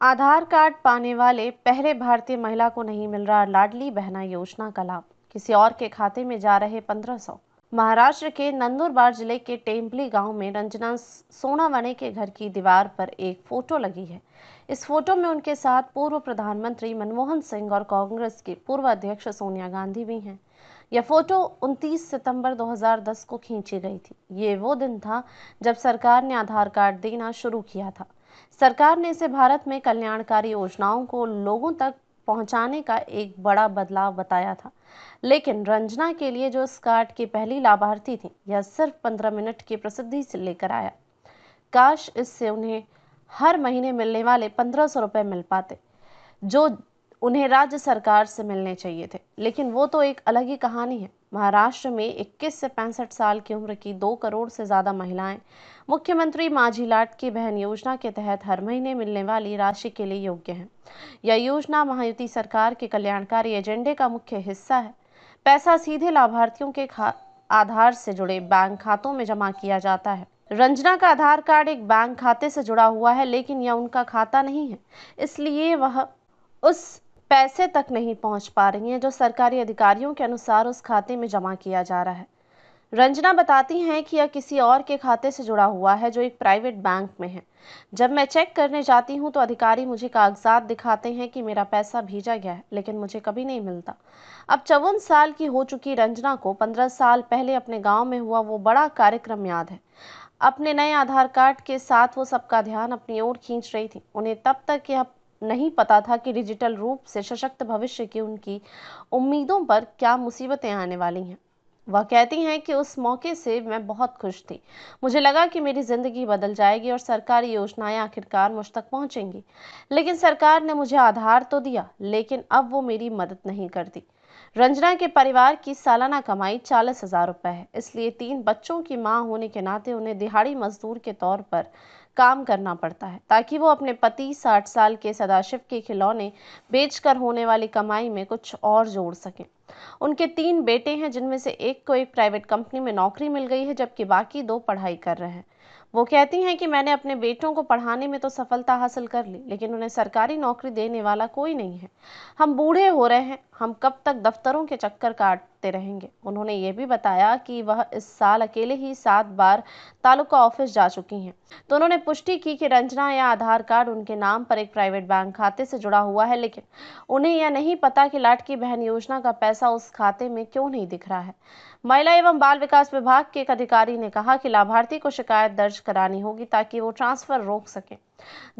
आधार card पाने वाले पहले भारतीय महिला को नहीं मिल रहा लाडली बहना योजना का लाभ, किसी और के खाते में जा रहे 1500। महाराष्ट्र के नंदुरबार जिले के टेम्पली गांव में रंजना सोनावने के घर की दीवार पर एक फोटो लगी है। इस फोटो में उनके साथ पूर्व प्रधानमंत्री मनमोहन सिंह और कांग्रेस की पूर्व अध्यक्ष सोनिया गांधी भी हैं। यह फोटो 29 सितंबर 2010 को खींची गई थी। ये वो दिन था जब सरकार ने आधार कार्ड देना शुरू किया था। सरकार ने इसे भारत में कल्याणकारी योजनाओं को लोगों तक पहुंचाने का एक बड़ा बदलाव बताया था। लेकिन रंजना के लिए, जो इस कार्ड की पहली लाभार्थी थी, यह सिर्फ 15 मिनट की प्रसिद्धि से लेकर आया। काश इससे उन्हें हर महीने मिलने वाले 1500 रुपए मिल पाते, जो उन्हें राज्य सरकार से मिलने चाहिए थे। लेकिन वो तो एक अलग ही कहानी है। महाराष्ट्र में 21 से 65 साल की उम्र की 2 करोड़ से ज्यादा महिलाएं मुख्यमंत्री माझी लाडकी बहन योजना के तहत हर महीने मिलने वाली राशि के लिए योग्य हैं। यह योजना महायुति सरकार के कल्याणकारी एजेंडे का मुख्य हिस्सा है। पैसा सीधे लाभार्थियों के आधार से जुड़े बैंक खातों में जमा किया जाता है। रंजना का आधार कार्ड एक बैंक खाते से जुड़ा हुआ है, लेकिन यह उनका खाता नहीं है, इसलिए वह उस पैसे तक नहीं पहुंच पा रही हैं जो सरकारी अधिकारियों के अनुसार उस खाते में जमा किया जा रहा है। रंजना बताती हैं कि यह किसी और के खाते से जुड़ा हुआ है जो एक प्राइवेट बैंक में है। जब मैं चेक करने जाती हूं तो अधिकारी मुझे कागजात दिखाते हैं कि मेरा पैसा भेजा गया है, लेकिन मुझे कभी नहीं मिलता। अब 54 साल की हो चुकी रंजना को 15 साल पहले अपने गांव में हुआ वो बड़ा कार्यक्रम याद है। अपने नए आधार कार्ड के साथ वो सबका ध्यान अपनी ओर खींच रही थी। उन्हें तब तक यह नहीं पता था कि डिजिटल रूप से सशक्त भविष्य की उनकी उम्मीदों पर क्या मुसीबतें आने वाली हैं। वह कहती हैं कि उस मौके से मैं बहुत खुश थी। मुझे लगा कि मेरी जिंदगी बदल जाएगी और सरकारी योजनाएं आखिरकार मुझ तक पहुंचेंगी। लेकिन सरकार ने मुझे आधार तो दिया, लेकिन अब वो मेरी मदद नहीं करती। रंजना के परिवार की सालाना कमाई 40,000 रुपए है, इसलिए 3 बच्चों की मां होने के नाते उन्हें दिहाड़ी मजदूर के तौर पर काम करना पड़ता है, ताकि वो अपने पति 60 साल के सदाशिव के खिलौने बेचकर होने वाली कमाई में कुछ और जोड़ सकें। उनके 3 बेटे हैं, जिनमें से एक को एक प्राइवेट कंपनी में नौकरी मिल गई है, जबकि बाकी 2 पढ़ाई कर रहे हैं। वो कहती हैं कि मैंने अपने बेटों को पढ़ाने में तो सफलता हासिल कर ली, लेकिन उन्हें सरकारी नौकरी देने वाला कोई नहीं है। हम बूढ़े हो रहे हैं, हम कब तक दफ्तरों के चक्कर काटते रहेंगे। उन्होंने ये भी बताया कि वह इस साल अकेले ही 7 बार तालुका ऑफिस जा चुकी हैं। तो उन्होंने पुष्टि की कि रंजना या आधार कार्ड उनके नाम पर एक प्राइवेट बैंक खाते से जुड़ा हुआ है, लेकिन उन्हें यह नहीं पता कि लाडकी बहन योजना का पैसा उस खाते में क्यों नहीं दिख रहा है। महिला एवं बाल विकास विभाग के एक अधिकारी ने कहा कि लाभार्थी को शिकायत दर्ज करानी होगी ताकि वो ट्रांसफर रोक सके।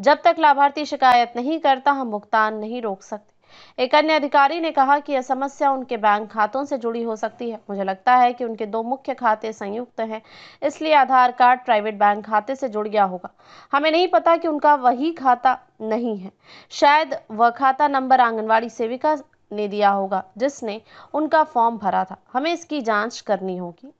जब तक लाभार्थी शिकायत नहीं करता, हम भुगतान नहीं रोक सकते। एक अन्य अधिकारी ने कहा कि यह समस्या उनके बैंक खातों से जुड़ी हो सकती है। मुझे लगता है कि उनके 2 मुख्य खाते संयुक्त हैं, इसलिए आधार कार्ड प्राइवेट बैंक खाते से जुड़ गया होगा। हमें नहीं पता कि उनका वही खाता नहीं है। शायद वह खाता नंबर आंगनवाड़ी सेविका ने दिया होगा जिसने उनका फॉर्म भरा था। हमें इसकी जांच करनी होगी।